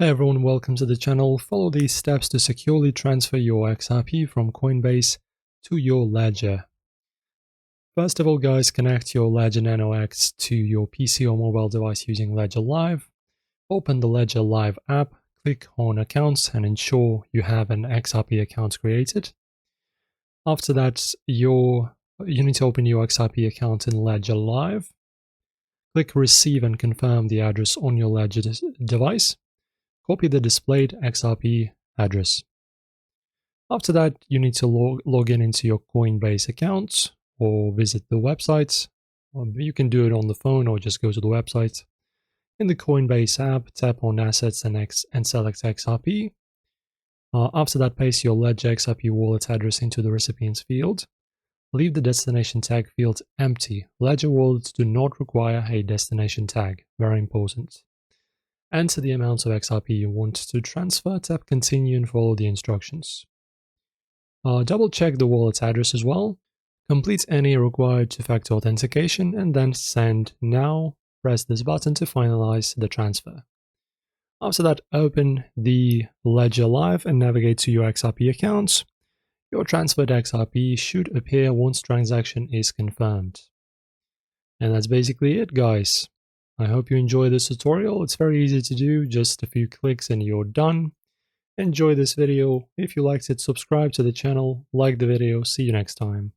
Hey everyone, welcome to the channel. Follow these steps to securely transfer your XRP from Coinbase to your Ledger. First of all, guys, connect your Ledger Nano X to your PC or mobile device using Ledger Live. Open the Ledger Live app, click on Accounts and ensure you have an XRP account created. After that, you need to open your XRP account in Ledger Live. Click Receive and confirm the address on your Ledger device. Copy the displayed XRP address. After that, you need to log in into your Coinbase account or visit the website. You can do it on the phone or just go to the website. In the Coinbase app, tap on Assets and select XRP. After that, paste your Ledger XRP wallet address into the recipients field. Leave the destination tag field empty. Ledger wallets do not require a destination tag. Very important. Enter the amount of XRP you want to transfer, tap continue and follow the instructions. Double check the wallet address as well. Complete any required two-factor authentication and then send now. Press this button to finalize the transfer. After that, open the Ledger Live and navigate to your XRP accounts. Your transferred XRP should appear once transaction is confirmed. And that's basically it, guys. I hope you enjoy this tutorial. It's very easy to do, just a few clicks and you're done. Enjoy this video. If you liked it, subscribe to the channel, like the video. See you next time.